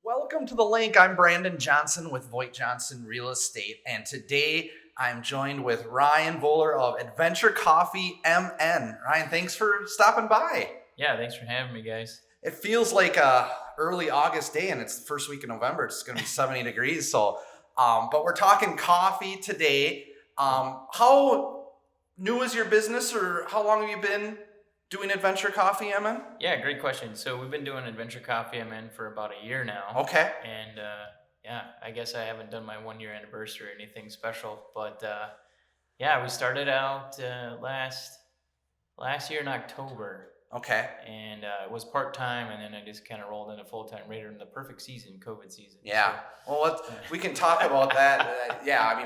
Welcome to The Link. I'm Brandon Johnson with VoigtJohnson Real Estate, and today I'm joined with Ryan Voeller of Adventure Coffee MN. Ryan, thanks for stopping by. Yeah, thanks for having me, guys. It feels like a early August day, and it's the first week of November. It's going to be 70 degrees. But we're talking coffee today. How new is your business, or how long have you been doing Adventure Coffee MN? Yeah, great question. So we've been doing Adventure Coffee MN for about a year now. Okay. And I guess I haven't done my 1 year anniversary or anything special, but we started out last year in October. Okay. And it was part-time, and then I just kind of rolled into full-time right in the perfect season, COVID season. Yeah. Well, we can talk about that.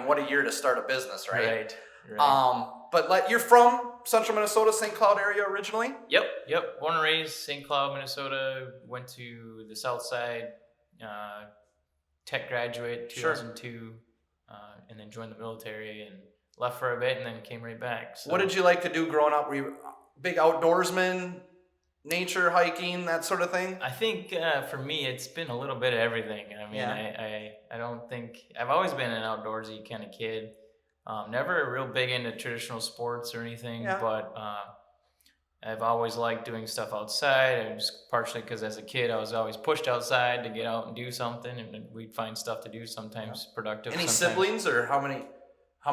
What a year to start a business, right? Right. But you're from Central Minnesota, St. Cloud area originally? Yep. Born and raised St. Cloud, Minnesota. Went to the South Side, tech graduate, 2002, and then joined the military and left for a bit, and then came right back. So. What did you like to do growing up? Were you big outdoorsman, nature, hiking, that sort of thing? I think for me, it's been a little bit of everything. I don't think I've always been an outdoorsy kind of kid. Never real big into traditional sports or anything, but I've always liked doing stuff outside. And just partially because as a kid, I was always pushed outside to get out and do something, and we'd find stuff to do. Sometimes productive. Any siblings, or how many?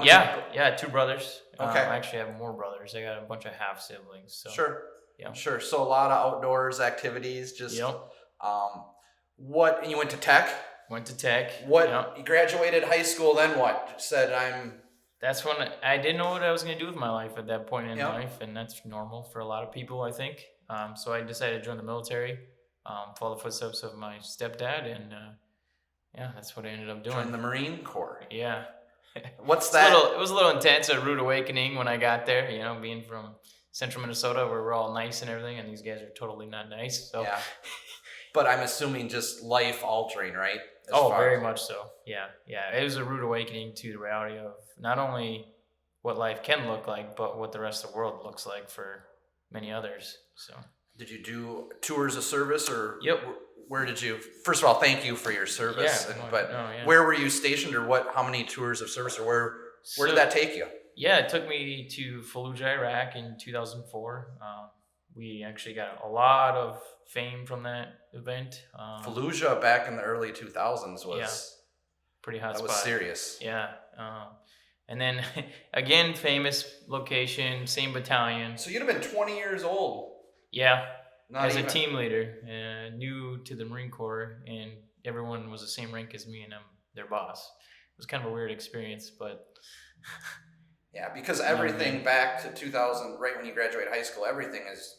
Yeah, 2 brothers. Okay. I actually have more brothers. I got a bunch of half siblings. So. Sure. Yeah. Sure. So a lot of outdoors activities. Yep. And you went to tech? Went to tech. You graduated high school, then what? That's when I didn't know what I was going to do with my life at that point in life, and that's normal for a lot of people, I think. So I decided to join the military, follow the footsteps of my stepdad, and that's what I ended up doing. Joined the Marine Corps. Yeah. What's that? It was a little intense, a rude awakening when I got there, being from Central Minnesota where we're all nice and everything, and these guys are totally not nice. So. Yeah. But I'm assuming just life altering, right? Very much so. Yeah. It was a rude awakening to the reality of not only what life can look like, but what the rest of the world looks like for many others. So. Did you do tours of service, or? Yep. Where did you? First of all, thank you for your service. Yeah. Where were you stationed, or what? How many tours of service, or where did that take you? Yeah, it took me to Fallujah, Iraq in 2004. We actually got a lot of fame from that event. Fallujah back in the early 2000s was pretty hot spot. That was serious. Yeah. And then, again, famous location, same battalion. So you'd have been 20 years old. Yeah. As a team leader, new to the Marine Corps, and everyone was the same rank as me, and I'm their boss. It was kind of a weird experience, but... Yeah, because everything back to 2000, right when you graduate high school, everything is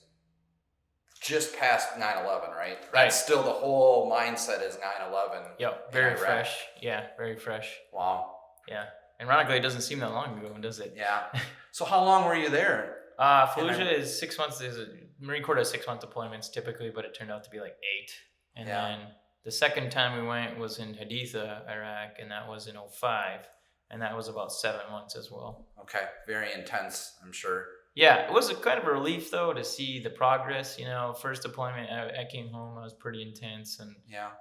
just past 9/11, right? That's still the whole mindset is 9/11. Yep, very fresh. Yeah, very fresh. Wow. Yeah. Ironically, it doesn't seem that long ago, does it? Yeah. So how long were you there? Fallujah is 6 months. Marine Corps does 6-month deployments typically, but it turned out to be like 8. And then the second time we went was in Haditha, Iraq, and that was in 2005. And that was about 7 months as well. Okay. Very intense, I'm sure. Yeah. It was a kind of a relief, though, to see the progress. First deployment, I came home, I was pretty intense and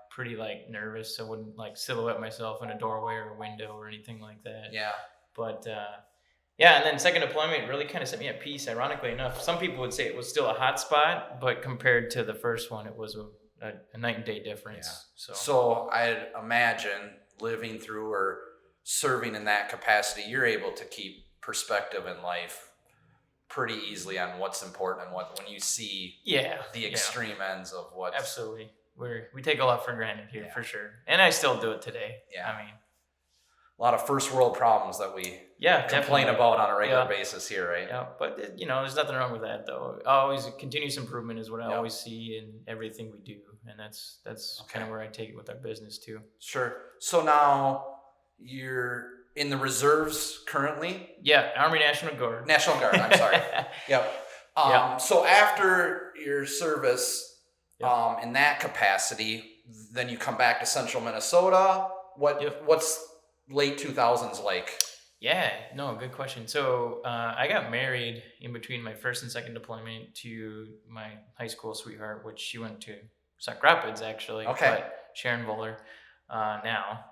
pretty, nervous. I wouldn't, silhouette myself in a doorway or a window or anything like that. Yeah. But, and then second deployment really kind of set me at peace, ironically enough. Some people would say it was still a hot spot, but compared to the first one, it was a night and day difference. Yeah. So I'd imagine living through or serving in that capacity, you're able to keep perspective in life pretty easily on what's important and when you see the extreme ends of what's... Absolutely. We take a lot for granted here, for sure. And I still do it today. Yeah. A lot of first world problems that we complain about on a regular basis here, right? Yeah, but there's nothing wrong with that, though. Always continuous improvement is what I always see in everything we do, and that's kind of where I take it with our business too. Sure. So now you're in the reserves currently? Yeah, Army National Guard. National Guard. I'm sorry. Yep. So after your service, in that capacity, then you come back to Central Minnesota. What's late 2000s like? Yeah, no, good question. So I got married in between my first and second deployment to my high school sweetheart, which she went to Sauk Rapids, actually. Okay. But Sharon Voeller now.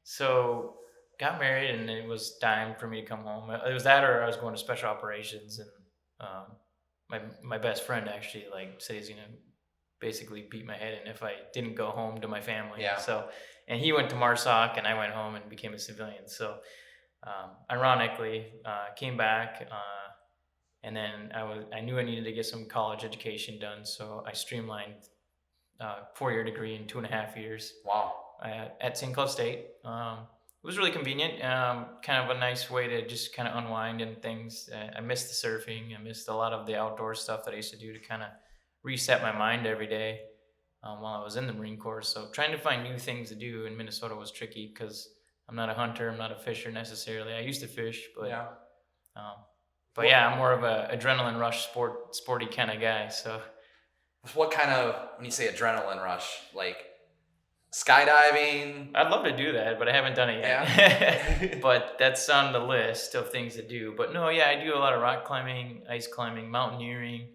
So got married, and it was time for me to come home. It was that, or I was going to special operations, and my best friend actually like said he's gonna basically beat my head in if I didn't go home to my family. Yeah. So, and he went to MARSOC, and I went home and became a civilian. So, ironically, came back, and then I knew I needed to get some college education done, so I streamlined 4-year degree in 2.5 years. Wow. At St. Cloud State. It was really convenient, kind of a nice way to just kind of unwind and things. I missed the surfing. I missed a lot of the outdoor stuff that I used to do to kind of reset my mind every day while I was in the Marine Corps. So trying to find new things to do in Minnesota was tricky because I'm not a hunter. I'm not a fisher necessarily. I used to fish, but Yeah. I'm more of a adrenaline rush sporty kind of guy. So What kind of, when you say adrenaline rush, like skydiving? I'd love to do that, but I haven't done it yet. Yeah. But that's on the list of things to do. But no, yeah, I do a lot of rock climbing, ice climbing, mountaineering.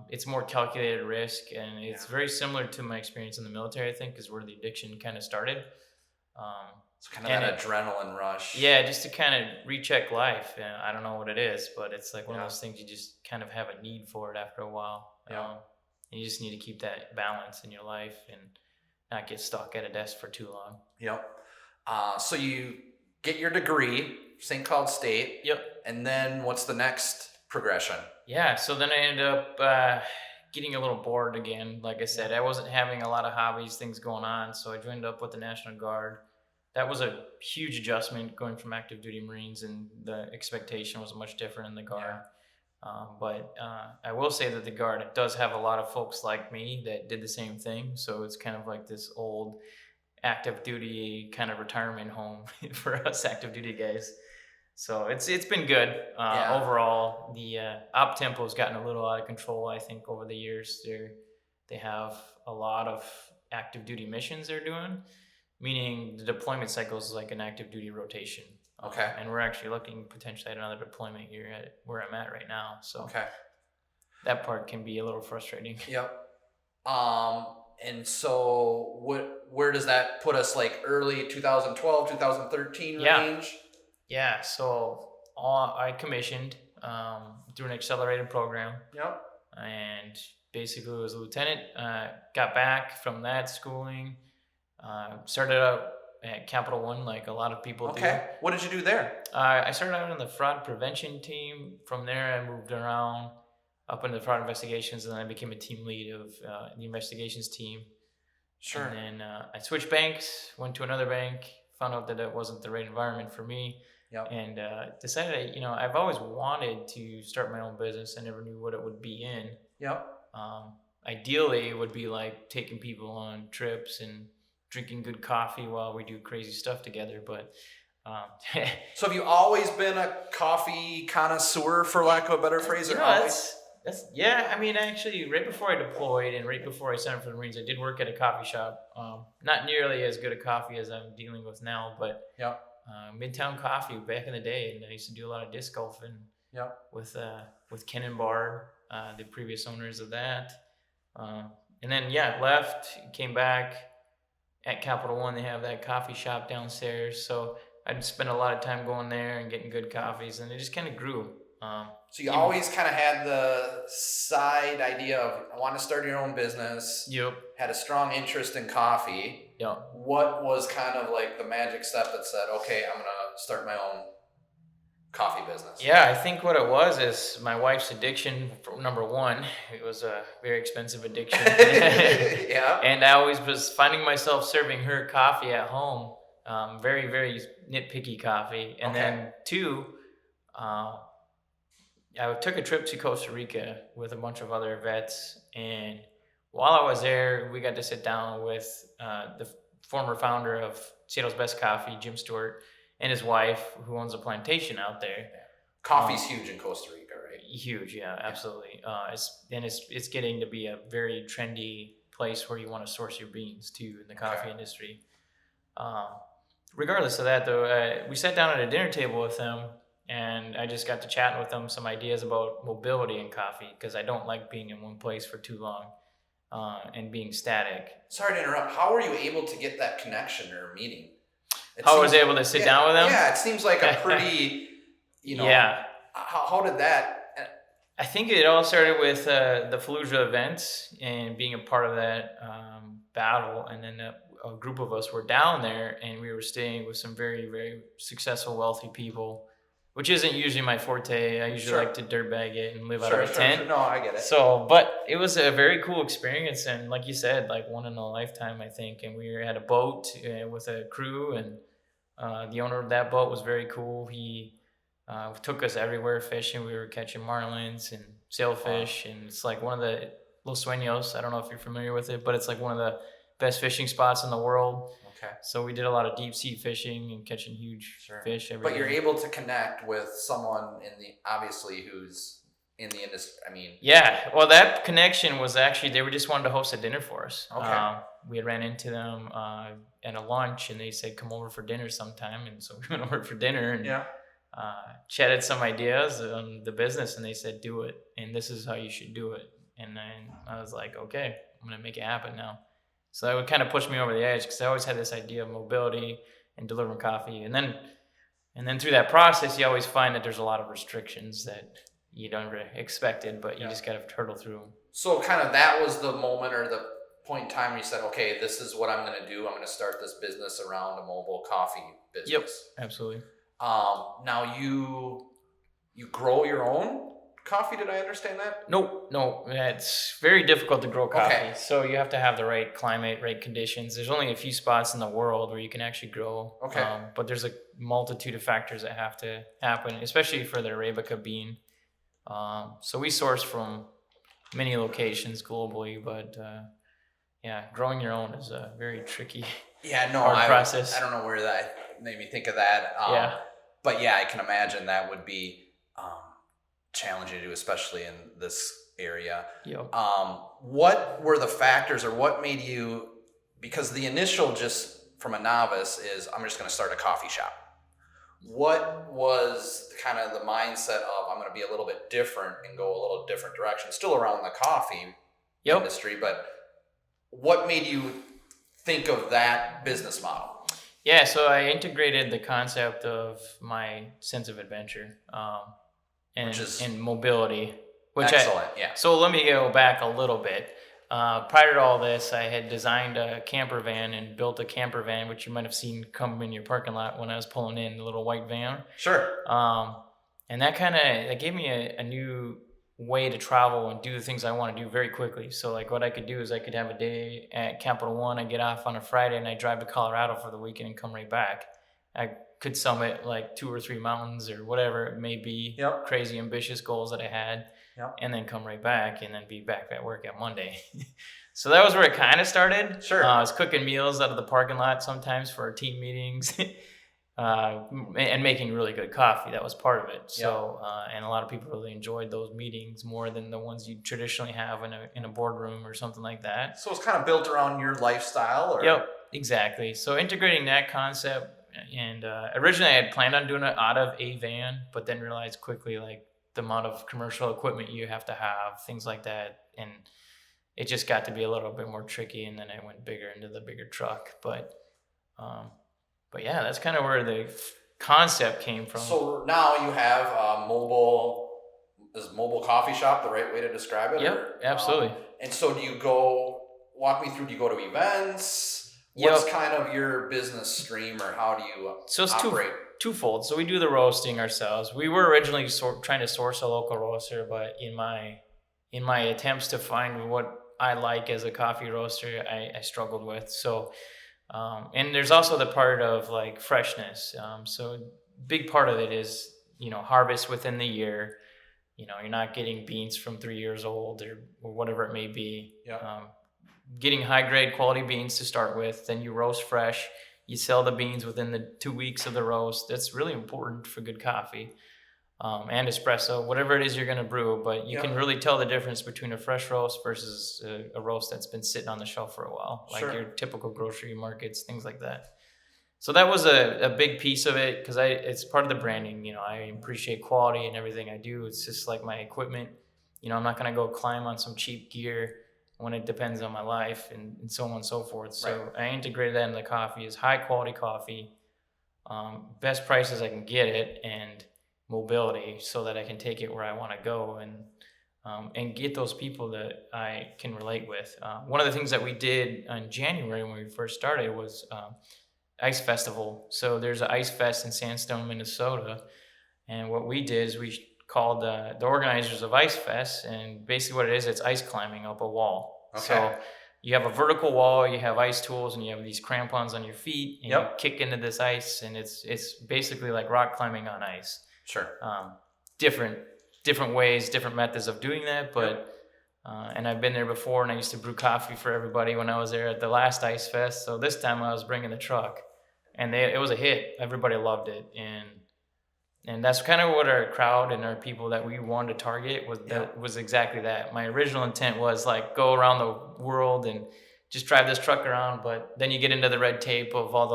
It's more calculated risk, and it's very similar to my experience in the military, I think, is where the addiction kind of started. So kind of that adrenaline rush. Yeah, just to kind of recheck life. I don't know what it is, but it's like one of those things you just kind of have a need for it after a while. Yeah. You just need to keep that balance in your life and not get stuck at a desk for too long. Yep. So you get your degree, St. Cloud State. Yep. And then what's the next progression? Yeah, so then I ended up getting a little bored again. Like I said, I wasn't having a lot of hobbies, things going on, so I joined up with the National Guard. That was a huge adjustment going from active duty Marines, and the expectation was much different in the Guard. But I will say that the Guard does have a lot of folks like me that did the same thing. So it's kind of like this old active duty kind of retirement home for us active duty guys. So it's been good. Overall, the op tempo has gotten a little out of control, I think, over the years. They have a lot of active duty missions they're doing, meaning the deployment cycle is like an active duty rotation. Okay. And we're actually looking potentially at another deployment here at where I'm at right now. So okay, that part can be a little frustrating. Yep. And so where does that put us, like early 2012, 2013 range? Yeah. So I commissioned through an accelerated program. Yep. And basically was a lieutenant. Got back from that schooling. Started out at Capital One, like a lot of people do. Okay. What did you do there? I started out on the fraud prevention team. From there, I moved around up into fraud investigations, and then I became a team lead of the investigations team. Sure. And then I switched banks, went to another bank, found out that it wasn't the right environment for me. Yep. And decided, I've always wanted to start my own business. I never knew what it would be in. Yep. Ideally, it would be like taking people on trips and drinking good coffee while we do crazy stuff together. But so have you always been a coffee connoisseur, for lack of a better phrase? Actually, right before I deployed and right before I signed up for the Marines, I did work at a coffee shop. Not nearly as good a coffee as I'm dealing with now, but Midtown Coffee back in the day, and I used to do a lot of disc golfing with Ken and Bard, the previous owners of that. And then left, came back. At Capital One, they have that coffee shop downstairs, so I'd spend a lot of time going there and getting good coffees, and it just kind of grew. So you always kind of had the side idea of, I want to start your own business. Yep. Had a strong interest in coffee. Yep. What was kind of like the magic step that said, okay, I'm going to start my own coffee business? Yeah, I think what it was is my wife's addiction, number one. It was a very expensive addiction. Yeah. And I always was finding myself serving her coffee at home. Very, very nitpicky coffee. And then two, I took a trip to Costa Rica with a bunch of other vets, and while I was there, we got to sit down with the former founder of Seattle's Best Coffee, Jim Stewart, and his wife, who owns a plantation out there. Coffee's huge in Costa Rica, right? Huge, yeah, absolutely. It's getting to be a very trendy place where you want to source your beans too in the coffee industry. Regardless of that, though, we sat down at a dinner table with them, and I just got to chatting with them some ideas about mobility in coffee, because I don't like being in one place for too long. and being static. Sorry to interrupt. How were you able to get that connection or meeting? How I was able to sit down with them? Yeah, it seems like a pretty, Yeah. How did that? I think it all started with the Fallujah events and being a part of that battle. And then a group of us were down there, and we were staying with some very, very successful, wealthy people, which isn't usually my forte. I usually like to dirtbag it and live out of a tent. No, I get it. So, but it was a very cool experience. And like you said, like one in a lifetime, I think. And we had a boat with a crew, and the owner of that boat was very cool. He took us everywhere fishing. We were catching marlins and sailfish, and it's like one of the Los Sueños. I don't know if you're familiar with it, but it's like one of the best fishing spots in the world. Okay. So we did a lot of deep sea fishing and catching huge fish every day. But you're able to connect with someone who's in the industry. I mean. Yeah. Well, that connection was actually, they just wanted to host a dinner for us. Okay. We had ran into them at a lunch, and they said, come over for dinner sometime. And so we went over for dinner and chatted some ideas on the business, and they said, do it. And this is how you should do it. And then I was like, okay, I'm going to make it happen now. So that would kind of push me over the edge, because I always had this idea of mobility and delivering coffee. And then through that process, you always find that there's a lot of restrictions that you don't really expected, but you just got to hurdle through. So kind of that was the moment or the point in time where you said, okay, this is what I'm going to do. I'm going to start this business around a mobile coffee business. Yep, absolutely. Now you grow your own coffee, did I understand that? No, it's very difficult to grow coffee. Okay. So you have to have the right climate, right conditions. There's only a few spots in the world where you can actually grow. Okay. But there's a multitude of factors that have to happen, especially for the Arabica bean. So we source from many locations globally, but growing your own is a very tricky process. I don't know where that made me think of that. But I can imagine that would be challenging to do, especially in this area. Yep. What were the factors, or what made you, because the initial, just from a novice, is I'm just going to start a coffee shop. What was kind of the mindset of I'm going to be a little bit different and go a little different direction, still around the coffee industry, but what made you think of that business model? Yeah, so I integrated the concept of my sense of adventure and mobility. Excellent, So let me go back a little bit. Prior to all this, I had designed a camper van and built a camper van, which you might have seen come in your parking lot when I was pulling in, the little white van. Sure. And that gave me a new way to travel and do the things I want to do very quickly. So like what I could do is I could have a day at Capital One, I get off on a Friday, and I drive to Colorado for the weekend and come right back. I could summit like 2 or 3 mountains or whatever it may be, crazy ambitious goals that I had, and then come right back and then be back at work at Monday. So that was where it kind of started. Sure. I was cooking meals out of the parking lot sometimes for our team meetings. And making really good coffee. That was part of it. So, and a lot of people really enjoyed those meetings more than the ones you traditionally have in a boardroom or something like that. So it's kind of built around your lifestyle, or? Yep, exactly. So integrating that concept, and originally I had planned on doing it out of a van, but then realized quickly like the amount of commercial equipment you have to have, things like that, and it just got to be a little bit more tricky. And then I went bigger into the bigger truck, But yeah, that's kind of where the concept came from. So now you have a mobile coffee shop the right way to describe it? Yep, absolutely. And so do you go to events? What's kind of your business stream, or how do you operate? Twofold. So we do the roasting ourselves. We were originally trying to source a local roaster, but in my attempts to find what I like as a coffee roaster, I struggled with. So and there's also the part of like freshness. So big part of it is, harvest within the year. You're not getting beans from 3 years old or whatever it may be. Getting high grade quality beans to start with, then you roast fresh. You sell the beans within the 2 weeks of the roast. That's really important for good coffee. And espresso, whatever it is you're going to brew, but you can really tell the difference between a fresh roast versus a roast that's been sitting on the shelf for a while, like your typical grocery markets, things like that. So that was a big piece of it, because it's part of the branding. I appreciate quality and everything I do. It's just like my equipment. I'm not going to go climb on some cheap gear when it depends on my life and so on and so forth. So I integrated that in the coffee is high quality coffee, best prices I can get it, and mobility so that I can take it where I want to go and get those people that I can relate with. One of the things that we did in January when we first started was Ice Festival. So there's an Ice Fest in Sandstone, Minnesota. And what we did is we called the organizers of Ice Fest, and basically what it is, it's ice climbing up a wall. Okay. So you have a vertical wall, you have ice tools, and you have these crampons on your feet, and you kick into this ice, and it's basically like rock climbing on ice. Sure. Different ways, different methods of doing that, but and I've been there before, and I used to brew coffee for everybody when I was there at the last Ice Fest. So this time I was bringing the truck, and it was a hit. Everybody loved it, and that's kind of what our crowd and our people that we wanted to target was exactly that. My original intent was like go around the world and just drive this truck around, but then you get into the red tape of all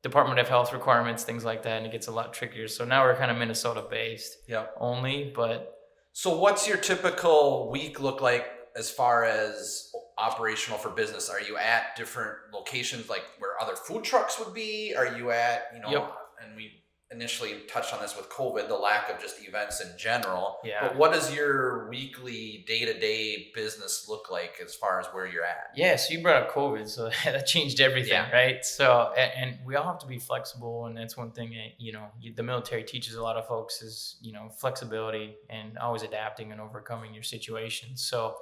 the Department of Health requirements, things like that, and it gets a lot trickier. So now we're kind of Minnesota based only, but. So what's your typical week look like as far as operational for business? Are you at different locations like where other food trucks would be? Are you at, and we initially touched on this with COVID, the lack of just events in general. Yeah. But what does your weekly day-to-day business look like as far as where you're at? Yeah, so you brought up COVID, so that changed everything, right? So, and we all have to be flexible, and that's one thing that, the military teaches a lot of folks is, flexibility and always adapting and overcoming your situation. So,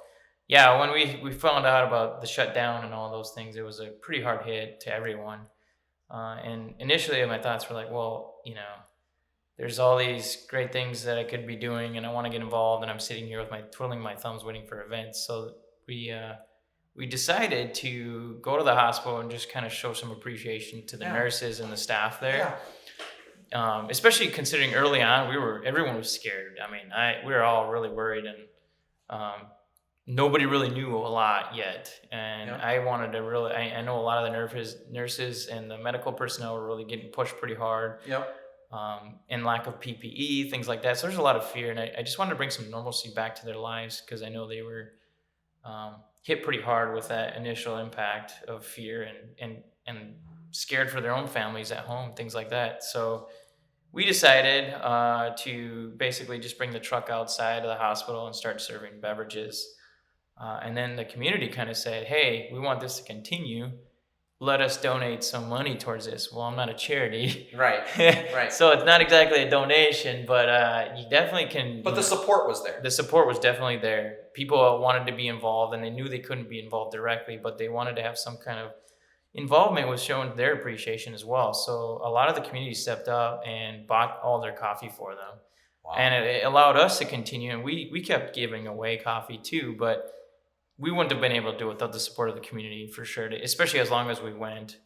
yeah, when we found out about the shutdown and all those things, it was a pretty hard hit to everyone. And initially my thoughts were like, well, there's all these great things that I could be doing and I want to get involved, and I'm sitting here with twiddling my thumbs waiting for events. So we decided to go to the hospital and just kind of show some appreciation to the nurses and the staff there. Yeah. Especially considering early on everyone was scared. I mean, we were all really worried, and nobody really knew a lot yet, and I wanted to really. I know a lot of the nurses and the medical personnel were really getting pushed pretty hard. Yep. And lack of PPE, things like that. So there's a lot of fear, and I just wanted to bring some normalcy back to their lives because I know they were hit pretty hard with that initial impact of fear and scared for their own families at home, things like that. So we decided to basically just bring the truck outside of the hospital and start serving beverages. And then the community kind of said, hey, we want this to continue. Let us donate some money towards this. Well, I'm not a charity. Right. So it's not exactly a donation, but you definitely can. But the support was there. The support was definitely there. People wanted to be involved, and they knew they couldn't be involved directly, but they wanted to have some kind of involvement with showing their appreciation as well. So a lot of the community stepped up and bought all their coffee for them. Wow. And it allowed us to continue, and we kept giving away coffee too, but we wouldn't have been able to do it without the support of the community for sure, especially as long as we went.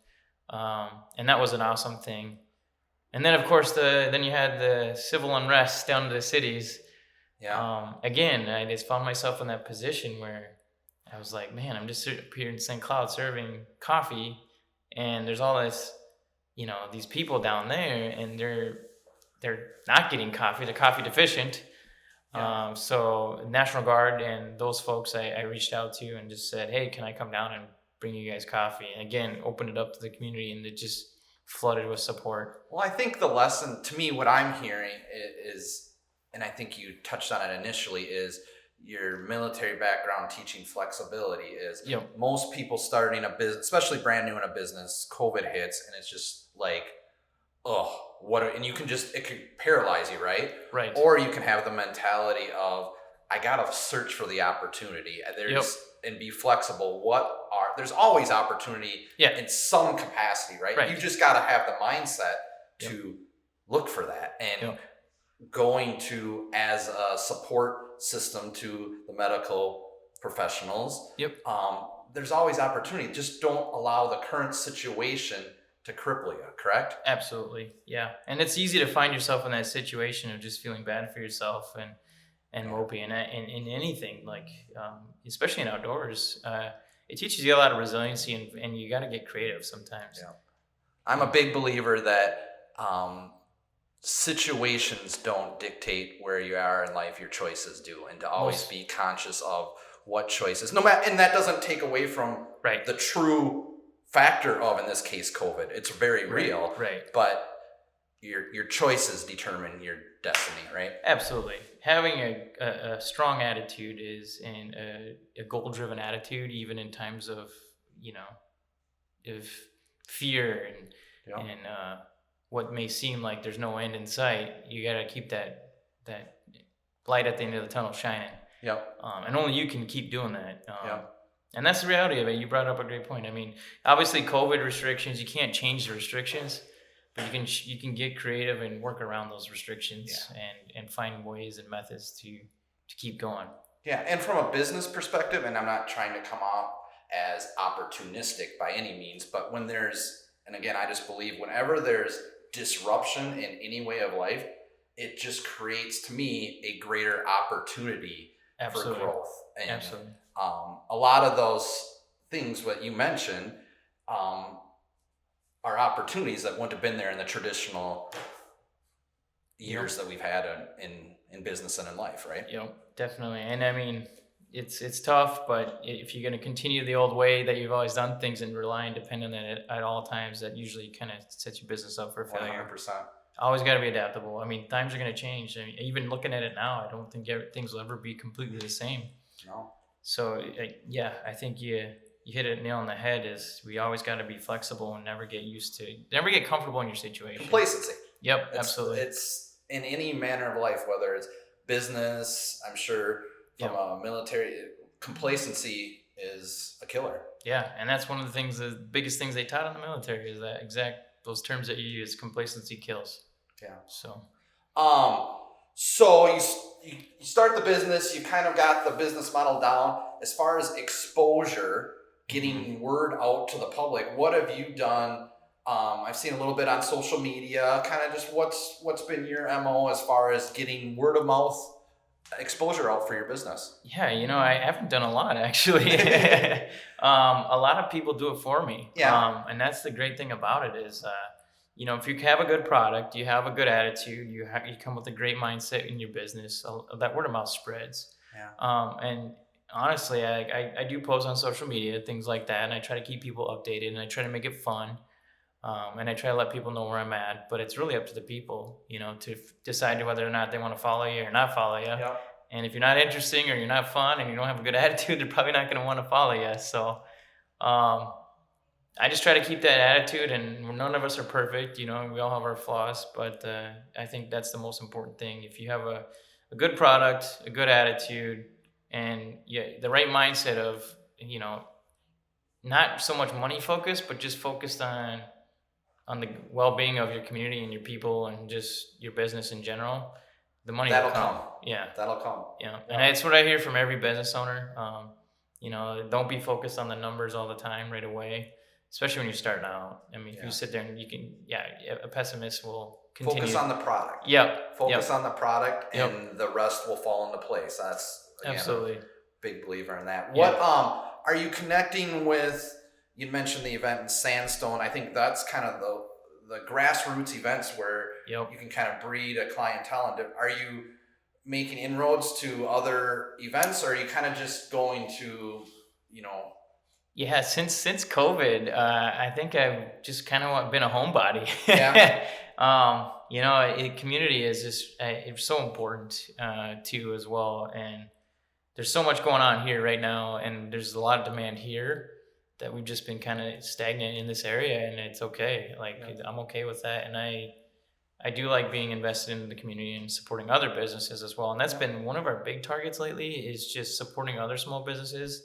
And that was an awesome thing. And then, of course, then you had the civil unrest down to the cities. Yeah. Again, I just found myself in that position where I was like, man, I'm just up here in St. Cloud serving coffee, and there's all this, these people down there, and they're not getting coffee. They're coffee deficient. Yeah. So National Guard and those folks I reached out to and just said, hey, can I come down and bring you guys coffee? And again, opened it up to the community, and it just flooded with support. Well, I think the lesson to me, what I'm hearing is, and I think you touched on it initially, is your military background teaching flexibility is most people starting a business, especially brand new in a business, COVID hits, and it's just like, and you can it could paralyze you, right? Right. Or you can have the mentality of, I gotta search for the opportunity. And be flexible. There's always opportunity in some capacity, right? You just gotta have the mindset to look for that. And going to as a support system to the medical professionals, there's always opportunity. Just don't allow the current situation to cripple you, correct? Absolutely, yeah. And it's easy to find yourself in that situation of just feeling bad for yourself and mopey and in anything, like especially in outdoors. It teaches you a lot of resiliency, and you got to get creative sometimes. Yeah. I'm a big believer that situations don't dictate where you are in life, your choices do, and to always be conscious of what choices, no matter, and that doesn't take away from Right. the true factor of, in this case, COVID. It's very real, Right. but your choices determine your destiny, right? Absolutely. Having a strong attitude and a goal-driven attitude, even in times of, of fear and what may seem like there's no end in sight, you got to keep that light at the end of the tunnel shining. Yep. And only you can keep doing that. And that's the reality of it. You brought up a great point. I mean, obviously COVID restrictions, you can't change the restrictions, but you can get creative and work around those restrictions and find ways and methods to keep going. Yeah, and from a business perspective, and I'm not trying to come off as opportunistic by any means, but when there's, and again, I just believe whenever there's disruption in any way of life, it just creates, to me, a greater opportunity for growth. And Absolutely. A lot of those things that you mentioned are opportunities that wouldn't have been there in the traditional years that we've had in business and in life, right? Definitely. And I mean, it's tough, but if you're going to continue the old way that you've always done things and rely and depend on it at all times, that usually kind of sets your business up for failure. 100%. Always got to be adaptable. I mean, times are going to change. I mean, even looking at it now, I don't think things will ever be completely the same. No. So I think you hit it nail on the head. Is we always got to be flexible and never get comfortable in your situation. Complacency. Yep, absolutely. It's in any manner of life, whether it's business, I'm sure from a military, complacency is a killer. Yeah, and that's one of the biggest things they taught in the military is that those terms that you use, complacency kills. Yeah. So you start the business, you kind of got the business model down. As far as exposure, getting word out to the public, what have you done? I've seen a little bit on social media, kind of just what's been your MO as far as getting word of mouth exposure out for your business? Yeah, I haven't done a lot actually. A lot of people do it for me. Yeah. And that's the great thing about it is, if you have a good product, you have a good attitude, you come with a great mindset in your business, that word of mouth spreads. Yeah. And honestly, I do post on social media, things like that, and I try to keep people updated and I try to make it fun. And I try to let people know where I'm at, but it's really up to the people, to decide whether or not they want to follow you or not follow you. Yeah. And if you're not interesting or you're not fun and you don't have a good attitude, they're probably not going to want to follow you. So, I just try to keep that attitude, and none of us are perfect. We all have our flaws, but I think that's the most important thing. If you have a good product, a good attitude, and the right mindset of, not so much money focused, but just focused on the well-being of your community and your people and just your business in general, the money will come. Yeah. That'll come. Yeah. And that's what I hear from every business owner. Don't be focused on the numbers all the time right away, especially when you're starting out. I mean, if you sit there and a pessimist will continue. Focus on the product. Yep. Focus on the product and the rest will fall into place. That's, again, absolutely a big believer in that. Yeah. What, are you connecting with, you mentioned the event in Sandstone. I think that's kind of the grassroots events where you can kind of breed a clientele. And are you making inroads to other events, or are you kind of just going to, Yeah, since COVID, I think I've just kind of been a homebody. Yeah. Community is just it's so important too as well, and there's so much going on here right now, and there's a lot of demand here that we've just been kind of stagnant in this area, and it's okay. I'm okay with that, and I do like being invested in the community and supporting other businesses as well, and that's been one of our big targets lately is just supporting other small businesses.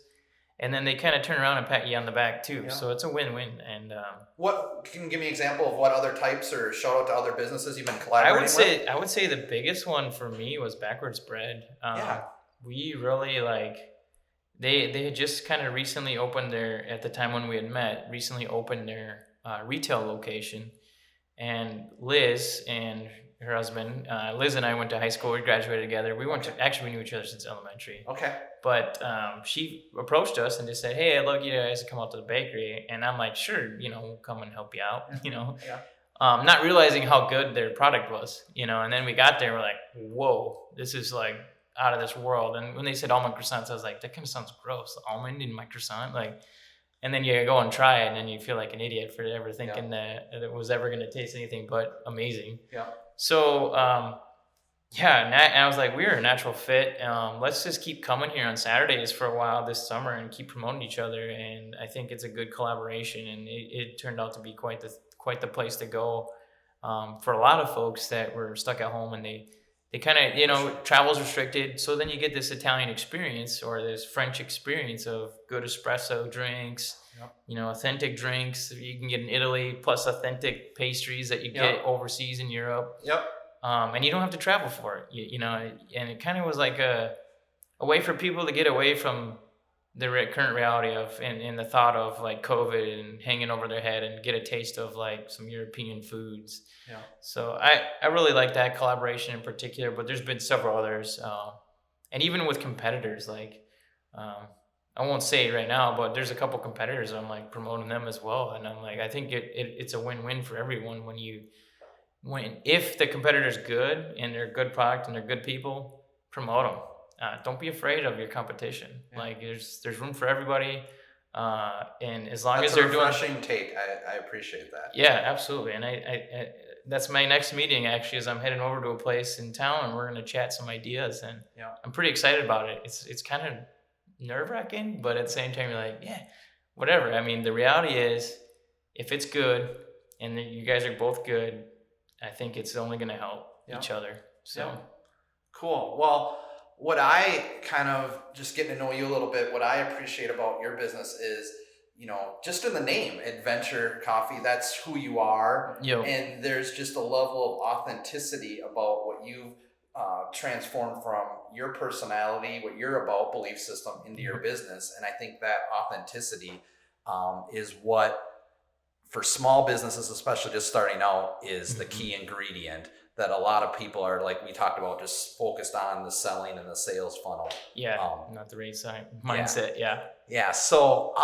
And then they kind of turn around and pat you on the back too. Yeah. So it's a win-win. And what can you give me an example of what other types, or shout out to other businesses you've been collaborating with? I would say the biggest one for me was Backwards Bread. We really they had just kind of recently opened at the time when we had met, recently opened their retail location. And Liz and her husband, Liz and I went to high school. We graduated together. We knew each other since elementary. Okay. But she approached us and just said, "Hey, I'd love you guys to come out to the bakery." And I'm like, "Sure, we'll come and help you out." Yeah. Not realizing how good their product was, And then we got there, we're like, "Whoa, this is like out of this world. And when they said almond croissants, I was like, that kind of sounds gross. Almond in my croissant, like. And then you go and try it, and then you feel like an idiot for ever thinking that it was ever going to taste anything but amazing. Yeah. So, and I was like, we're a natural fit. Let's just keep coming here on Saturdays for a while this summer and keep promoting each other. And I think it's a good collaboration, and it turned out to be quite the place to go for a lot of folks that were stuck at home, and they kind of, travel's restricted. So then you get this Italian experience or this French experience of good espresso drinks, authentic drinks you can get in Italy, plus authentic pastries that you get overseas in Europe. Yep. And you don't have to travel for it, and it kind of was like a way for people to get away from the current reality of and the thought of like COVID and hanging over their head and get a taste of like some European foods. Yeah. So I really like that collaboration in particular, but there's been several others. And even with competitors, like, I won't say it right now, but there's a couple competitors I'm like promoting them as well. And I'm like, I think it's a win-win for everyone if the competitor's good and they're a good product and they're good people, promote them. Don't be afraid of your competition. Yeah. Like there's room for everybody. And as long as they're doing... That's a refreshing take. I appreciate that. Yeah, absolutely. And I that's my next meeting actually, is I'm heading over to a place in town and we're going to chat some ideas, and I'm pretty excited about it. It's kind of nerve-wracking, but at the same time you're like, yeah, whatever. I mean, the reality is if it's good and you guys are both good, I think it's only going to help each other. So cool. Well, what I kind of, just getting to know you a little bit, what I appreciate about your business is, just in the name, Adventure Coffee, that's who you are. Yep. And there's just a level of authenticity about what you've transformed from your personality, what you're about, belief system, into your business. And I think that authenticity is what, for small businesses, especially just starting out, is the key ingredient that a lot of people are, like we talked about, just focused on the selling and the sales funnel. Yeah, not the right side mindset. Yeah. So,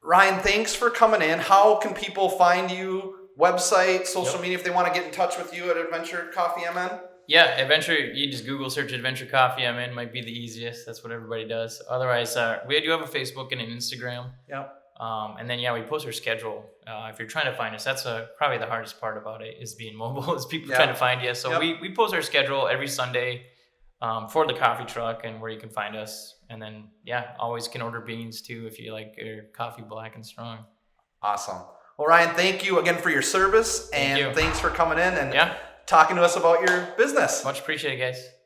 Ryan, thanks for coming in. How can people find you? Website, social media, if they want to get in touch with you at Adventure Coffee MN? Yeah, Adventure, you just Google search Adventure Coffee MN, might be the easiest. That's what everybody does. Otherwise, we do have a Facebook and an Instagram. Yep. And then, we post our schedule. If you're trying to find us, that's probably the hardest part about it, is being mobile, is people trying to find you. So we post our schedule every Sunday for the coffee truck and where you can find us. And then, always can order beans too if you like your coffee black and strong. Awesome. Well, Ryan, thank you again for your service. Thanks for coming in and talking to us about your business. Much appreciated, guys.